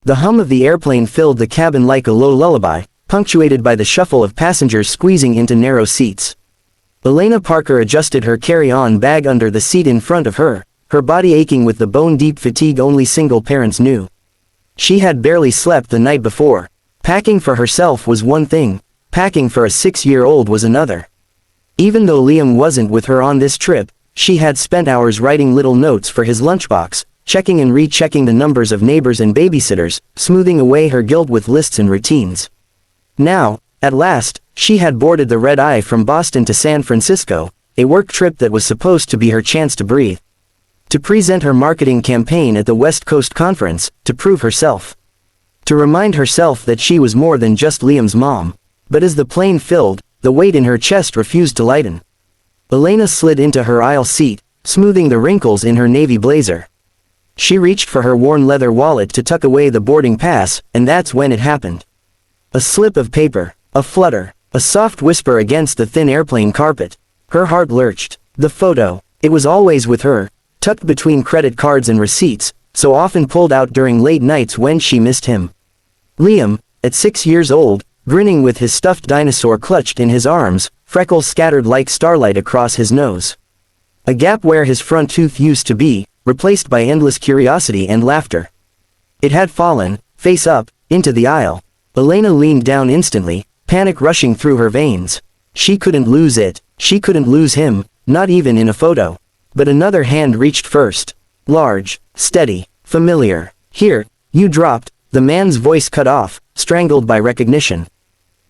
The hum of the airplane filled the cabin like a low lullaby, punctuated by the shuffle of passengers squeezing into narrow seats. Elena Parker adjusted her carry-on bag under the seat in front of her, her body aching with the bone-deep fatigue only single parents knew. She had barely slept the night before. Packing for herself was one thing, packing for a 6-year-old was another. Even though Liam wasn't with her on this trip, she had spent hours writing little notes for his lunchbox, checking and rechecking the numbers of neighbors and babysitters, smoothing away her guilt with lists and routines. Now, at last, she had boarded the red-eye from Boston to San Francisco, a work trip that was supposed to be her chance to breathe. To present her marketing campaign at the West Coast Conference, to prove herself. To remind herself that she was more than just Liam's mom. But as the plane filled, the weight in her chest refused to lighten. Elena slid into her aisle seat, smoothing the wrinkles in her navy blazer. She reached for her worn leather wallet to tuck away the boarding pass, and that's when it happened. A slip of paper, a flutter, a soft whisper against the thin airplane carpet. Her heart lurched. The photo. It was always with her, tucked between credit cards and receipts, so often pulled out during late nights when she missed him. Liam, at 6 years old, grinning with his stuffed dinosaur clutched in his arms, freckles scattered like starlight across his nose. A gap where his front tooth used to be, replaced by endless curiosity and laughter. It had fallen, face up, into the aisle. Elena leaned down instantly, panic rushing through her veins. She couldn't lose it, she couldn't lose him, not even in a photo. But another hand reached first. Large, steady, familiar. Here, you dropped, the man's voice cut off, strangled by recognition.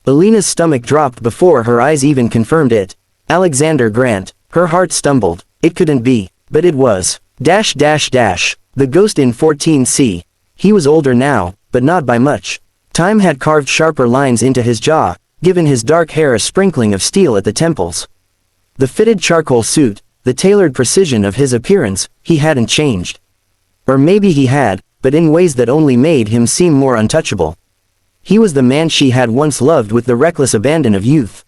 Elena's stomach dropped before her eyes even confirmed it. Alexander Grant. Her heart stumbled. It couldn't be, but it was. The ghost in 14C. He was older now, but not by much. Time had carved sharper lines into his jaw, given his dark hair a sprinkling of steel at the temples. The fitted charcoal suit, the tailored precision of his appearance, he hadn't changed. Or maybe he had, but in ways that only made him seem more untouchable. He was the man she had once loved with the reckless abandon of youth.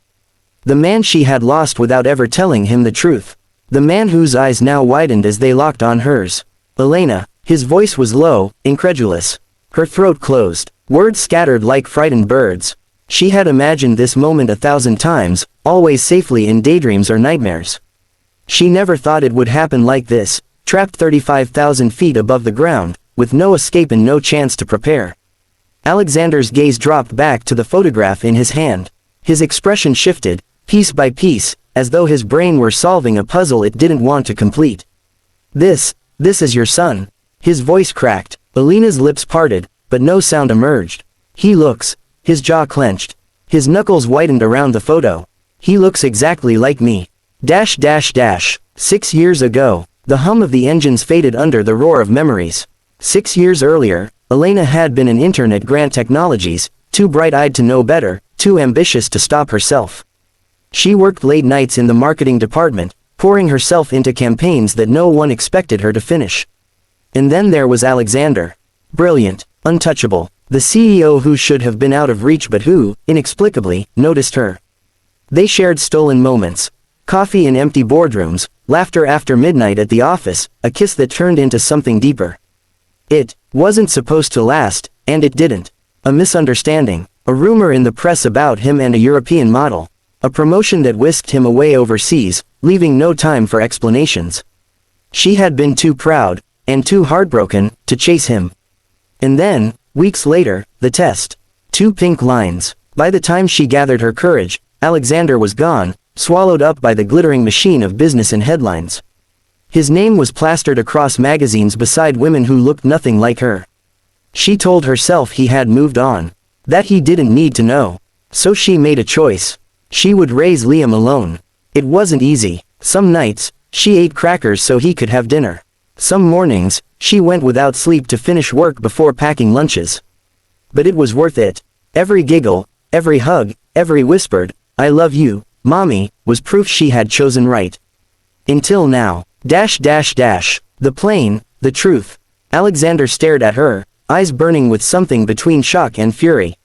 The man she had lost without ever telling him the truth. The man whose eyes now widened as they locked on hers. Elena. His voice was low, incredulous. Her throat closed. Words scattered like frightened birds. She had imagined this moment 1,000 times, always safely in daydreams or nightmares. She never thought it would happen like this, trapped 35,000 feet above the ground, with no escape and no chance to prepare. Alexander's gaze dropped back to the photograph in his hand. His expression shifted, piece by piece, as though his brain were solving a puzzle it didn't want to complete. This is your son. His voice cracked. Elena's lips parted, but no sound emerged. He looks. His jaw clenched. His knuckles whitened around the photo. He looks exactly like me. 6 years ago. The hum of the engines faded under the roar of memories. 6 years earlier, Elena had been in Internet Grant Technologies, too bright-eyed to know better, too ambitious to stop herself. She worked late nights in the marketing department, pouring herself into campaigns that no one expected her to finish. And then there was Alexander. Brilliant, untouchable, the CEO who should have been out of reach but who, inexplicably, noticed her. They shared stolen moments. Coffee in empty boardrooms, laughter after midnight at the office, a kiss that turned into something deeper. It wasn't supposed to last, and it didn't. A misunderstanding, a rumor in the press about him and a European model. A promotion that whisked him away overseas, leaving no time for explanations. She had been too proud, and too heartbroken, to chase him. And then, weeks later, the test. 2 pink lines. By the time she gathered her courage, Alexander was gone, swallowed up by the glittering machine of business and headlines. His name was plastered across magazines beside women who looked nothing like her. She told herself he had moved on. That he didn't need to know. So she made a choice. She would raise Liam alone. It wasn't easy. Some nights, she ate crackers so he could have dinner. Some mornings, she went without sleep to finish work before packing lunches. But it was worth it. Every giggle, every hug, every whispered, "I love you, Mommy," was proof she had chosen right. Until now. The plane, the truth. Alexander stared at her, eyes burning with something between shock and fury.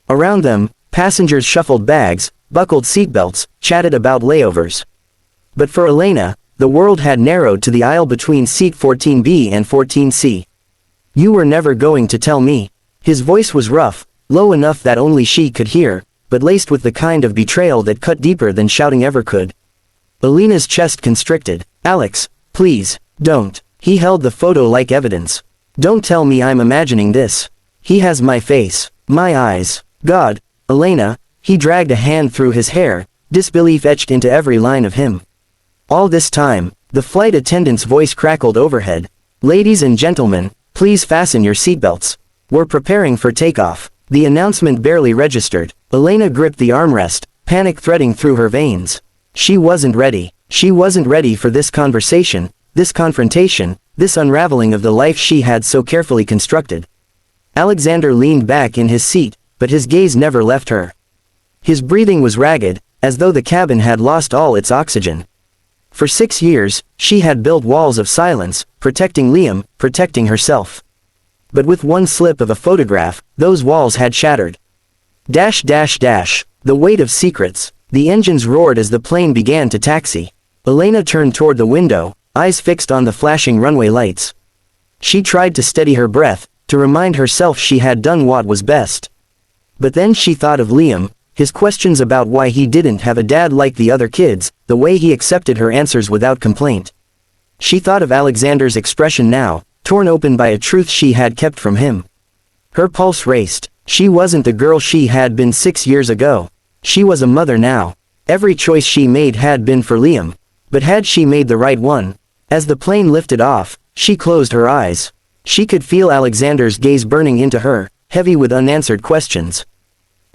Around them, passengers shuffled bags, buckled seatbelts, chatted about layovers. But for Elena, the world had narrowed to the aisle between seat 14B and 14C. "You were never going to tell me," His voice was rough, low enough that only she could hear, but laced with the kind of betrayal that cut deeper than shouting ever could. Elena's chest constricted. Alex, please, don't. He held the photo like evidence. Don't tell me I'm imagining this. He has my face, my eyes. God, Elena. He dragged a hand through his hair, disbelief etched into every line of him. All this time, the flight attendant's voice crackled overhead. Ladies and gentlemen, please fasten your seatbelts. We're preparing for takeoff. The announcement barely registered. Elena gripped the armrest, panic threading through her veins. She wasn't ready. She wasn't ready for this conversation, this confrontation, this unraveling of the life she had so carefully constructed. Alexander leaned back in his seat, but his gaze never left her. His breathing was ragged, as though the cabin had lost all its oxygen. For 6 years, she had built walls of silence, protecting Liam, protecting herself. But with one slip of a photograph, those walls had shattered. Dash dash dash. The weight of secrets. The engines roared as the plane began to taxi. Elena turned toward the window, eyes fixed on the flashing runway lights. She tried to steady her breath, to remind herself she had done what was best. But then she thought of Liam, his questions about why he didn't have a dad like the other kids, the way he accepted her answers without complaint. She thought of Alexander's expression now, torn open by a truth she had kept from him. Her pulse raced. She wasn't the girl she had been 6 years ago. She was a mother now. Every choice she made had been for Liam. But had she made the right one? As the plane lifted off, she closed her eyes. She could feel Alexander's gaze burning into her, heavy with unanswered questions.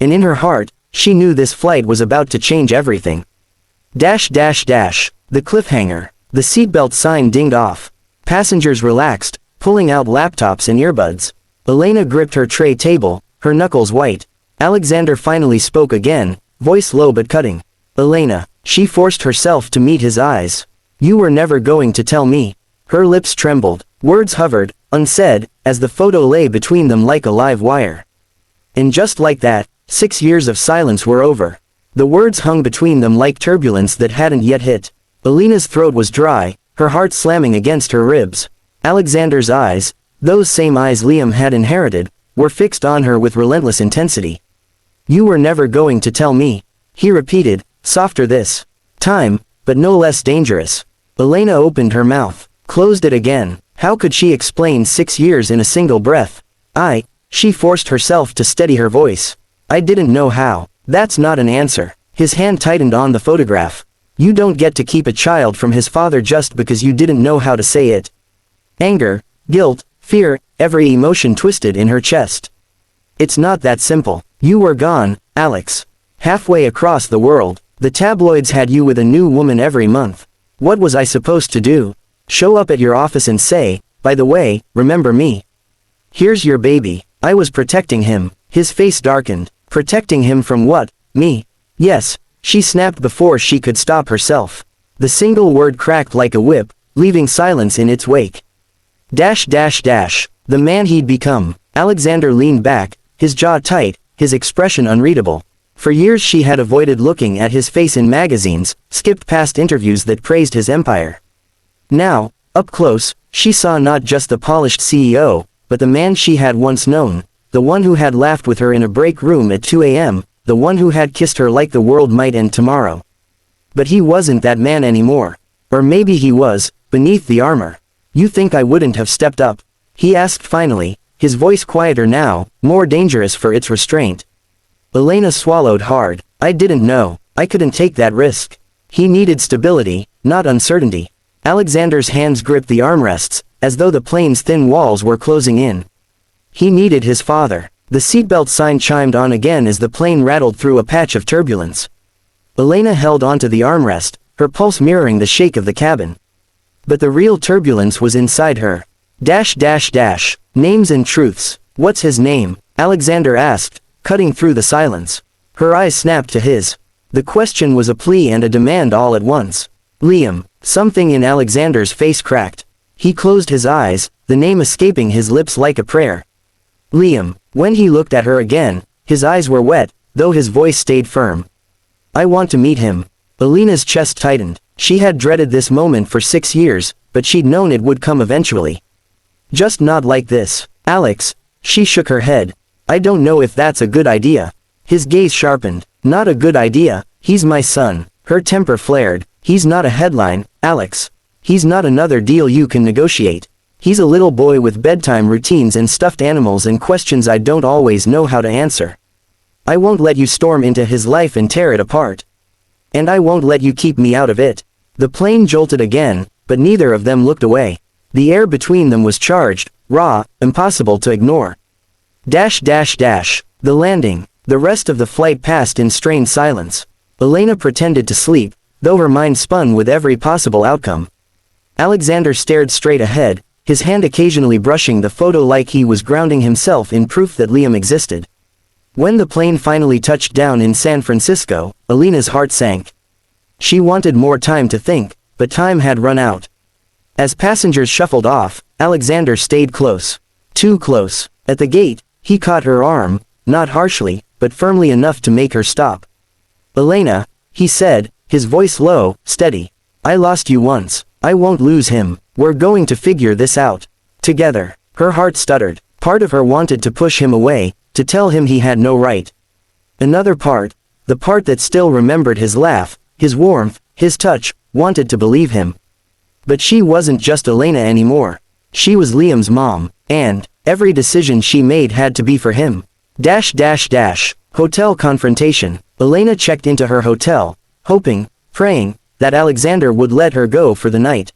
And in her heart, she knew this flight was about to change everything. Dash dash dash. The cliffhanger. The seatbelt sign dinged off. Passengers relaxed, pulling out laptops and earbuds. Elena gripped her tray table, her knuckles white. Alexander finally spoke again, voice low but cutting. Elena. She forced herself to meet his eyes. You were never going to tell me. Her lips trembled, words hovered, unsaid, as the photo lay between them like a live wire. And just like that, 6 years of silence were over. The words hung between them like turbulence that hadn't yet hit. Elena's throat was dry, her heart slamming against her ribs. Alexander's eyes, those same eyes Liam had inherited, were fixed on her with relentless intensity. You were never going to tell me. He repeated, softer this time, but no less dangerous. Elena opened her mouth, closed it again. How could she explain 6 years in a single breath? She forced herself to steady her voice. I didn't know how. That's not an answer. His hand tightened on the photograph. You don't get to keep a child from his father just because you didn't know how to say it. Anger, guilt, fear, every emotion twisted in her chest. It's not that simple. You were gone, Alex. Halfway across the world. The tabloids had you with a new woman every month. What was I supposed to do? Show up at your office and say, by the way, remember me? Here's your baby. I was protecting him. His face darkened. Protecting him from what? Me? Yes, she snapped before she could stop herself. The single word cracked like a whip, leaving silence in its wake. Dash dash dash. The man he'd become. Alexander leaned back, his jaw tight, his expression unreadable. For years she had avoided looking at his face in magazines, skipped past interviews that praised his empire. Now, up close, she saw not just the polished CEO, but the man she had once known, the one who had laughed with her in a break room at 2 a.m., the one who had kissed her like the world might end tomorrow. But he wasn't that man anymore. Or maybe he was, beneath the armor. You think I wouldn't have stepped up? He asked finally, his voice quieter now, more dangerous for its restraint. Elena swallowed hard. I didn't know. I couldn't take that risk. He needed stability, not uncertainty. Alexander's hands gripped the armrests, as though the plane's thin walls were closing in. He needed his father. The seatbelt sign chimed on again as the plane rattled through a patch of turbulence. Elena held onto the armrest, her pulse mirroring the shake of the cabin. But the real turbulence was inside her. Dash dash dash. Names and truths. What's his name? Alexander asked, cutting through the silence. Her eyes snapped to his. The question was a plea and a demand all at once. Liam. Something in Alexander's face cracked. He closed his eyes, the name escaping his lips like a prayer. Liam. When he looked at her again, his eyes were wet, though his voice stayed firm. I want to meet him. Elena's chest tightened. She had dreaded this moment for 6 years, but she'd known it would come eventually. Just not like this. Alex. She shook her head. I don't know if that's a good idea. His gaze sharpened. Not a good idea, he's my son. Her temper flared. He's not a headline, Alex. He's not another deal you can negotiate. He's a little boy with bedtime routines and stuffed animals and questions I don't always know how to answer. I won't let you storm into his life and tear it apart. And I won't let you keep me out of it. The plane jolted again, but neither of them looked away. The air between them was charged, raw, impossible to ignore. The landing. The rest of the flight passed in strained silence. Elena pretended to sleep, though her mind spun with every possible outcome. Alexander stared straight ahead, his hand occasionally brushing the photo like he was grounding himself in proof that Liam existed. When the plane finally touched down in San Francisco, Elena's heart sank. She wanted more time to think, but time had run out. As passengers shuffled off, Alexander stayed close. Too close. At the gate, he caught her arm, not harshly, but firmly enough to make her stop. Elena, he said, his voice low, steady. I lost you once. I won't lose him. We're going to figure this out. Together. Her heart stuttered. Part of her wanted to push him away, to tell him he had no right. Another part, the part that still remembered his laugh, his warmth, his touch, wanted to believe him. But she wasn't just Elena anymore. She was Liam's mom, and every decision she made had to be for him. Hotel confrontation. Elena checked into her hotel, hoping, praying, that Alexander would let her go for the night.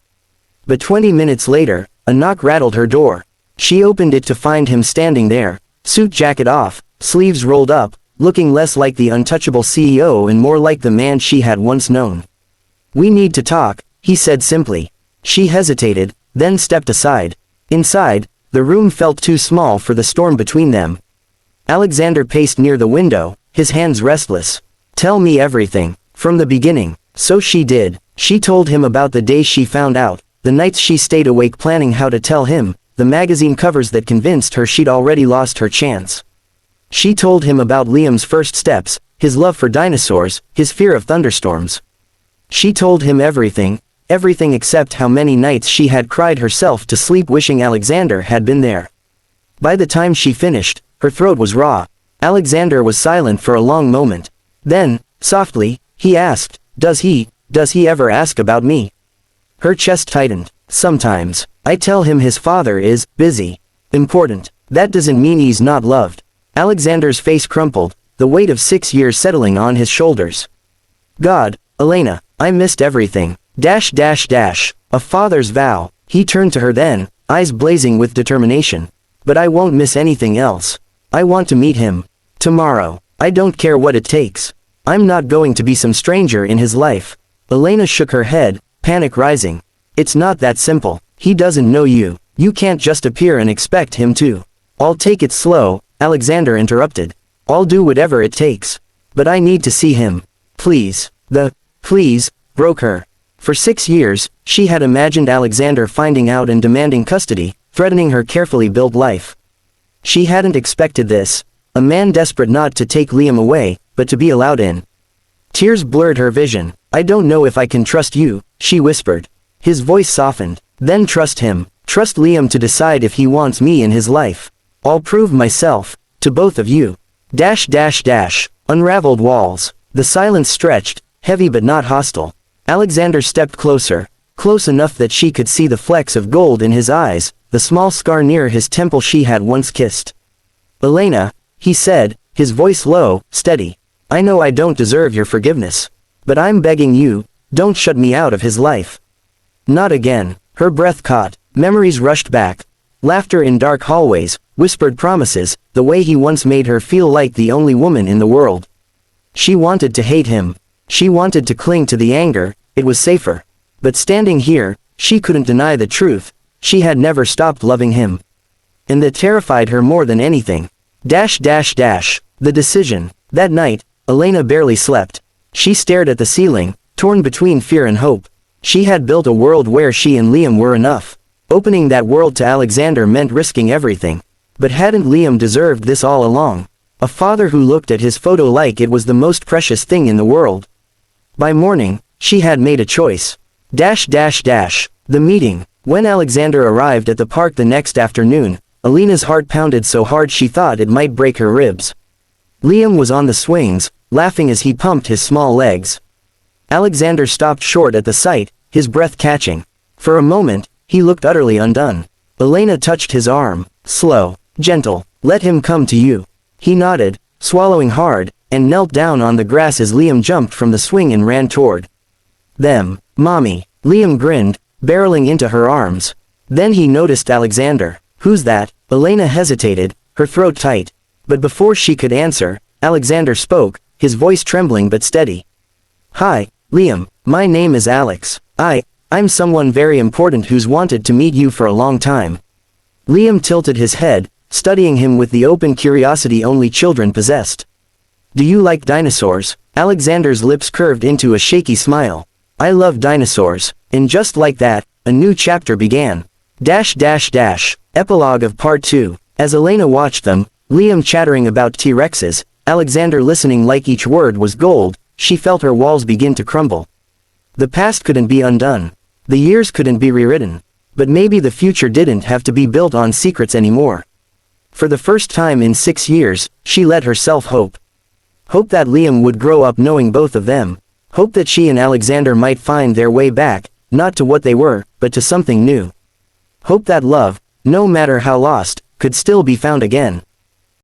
But 20 minutes later, a knock rattled her door. She opened it to find him standing there, suit jacket off, sleeves rolled up, looking less like the untouchable CEO and more like the man she had once known. We need to talk, he said simply. She hesitated, then stepped aside. Inside, the room felt too small for the storm between them. Alexander paced near the window, his hands restless. Tell me everything, from the beginning. So she did. She told him about the days she found out, the nights she stayed awake planning how to tell him, the magazine covers that convinced her she'd already lost her chance. She told him about Liam's first steps, his love for dinosaurs, his fear of thunderstorms. She told him everything except how many nights she had cried herself to sleep wishing Alexander had been there. By the time she finished, her throat was raw. Alexander was silent for a long moment. Then, softly, he asked, Does he ever ask about me? Her chest tightened. Sometimes. I tell him his father is busy. Important. That doesn't mean he's not loved. Alexander's face crumpled, the weight of 6 years settling on his shoulders. God, Elena, I missed everything. A father's vow. He turned to her then, eyes blazing with determination. But I won't miss anything else. I want to meet him. Tomorrow. I don't care what it takes. I'm not going to be some stranger in his life. Elena shook her head, panic rising. It's not that simple. He doesn't know you. You can't just appear and expect him to. I'll take it slow, Alexander interrupted. I'll do whatever it takes. But I need to see him. Please. The please broke her. For 6 years, she had imagined Alexander finding out and demanding custody, threatening her carefully built life. She hadn't expected this. A man desperate not to take Liam away, but to be allowed in. Tears blurred her vision. I don't know if I can trust you, she whispered. His voice softened. Then trust him. Trust Liam to decide if he wants me in his life. I'll prove myself, to both of you. Unraveled walls. The silence stretched, heavy but not hostile. Alexander stepped closer, close enough that she could see the flecks of gold in his eyes, the small scar near his temple she had once kissed. Elena, he said, his voice low, steady. I know I don't deserve your forgiveness. But I'm begging you, don't shut me out of his life. Not again. Her breath caught. Memories rushed back. Laughter in dark hallways, whispered promises, the way he once made her feel like the only woman in the world. She wanted to hate him. She wanted to cling to the anger, it was safer. But standing here, she couldn't deny the truth. She had never stopped loving him. And that terrified her more than anything. The decision. That night, Elena barely slept. She stared at the ceiling, torn between fear and hope. She had built a world where she and Liam were enough. Opening that world to Alexander meant risking everything. But hadn't Liam deserved this all along? A father who looked at his photo like it was the most precious thing in the world. By morning, she had made a choice. The meeting. When Alexander arrived at the park the next afternoon, Alina's heart pounded so hard she thought it might break her ribs. Liam was on the swings, laughing as he pumped his small legs. Alexander stopped short at the sight, his breath catching. For a moment, he looked utterly undone. Elena touched his arm. Slow, gentle, let him come to you. He nodded, swallowing hard, and knelt down on the grass as Liam jumped from the swing and ran toward them. Mommy. Liam grinned, barreling into her arms. Then he noticed Alexander. Who's that? Elena hesitated, her throat tight. But before she could answer, Alexander spoke, his voice trembling but steady. Hi, Liam, my name is Alex. I'm someone very important who's wanted to meet you for a long time. Liam tilted his head, studying him with the open curiosity only children possessed. Do you like dinosaurs? Alexander's lips curved into a shaky smile. I love dinosaurs. And just like that, a new chapter began. Epilogue of Part 2. As Elena watched them, Liam chattering about T-Rexes, Alexander listening like each word was gold, she felt her walls begin to crumble. The past couldn't be undone. The years couldn't be rewritten. But maybe the future didn't have to be built on secrets anymore. For the first time in 6 years, she let herself hope. Hope that Liam would grow up knowing both of them. Hope that she and Alexander might find their way back, not to what they were, but to something new. Hope that love, no matter how lost, could still be found again.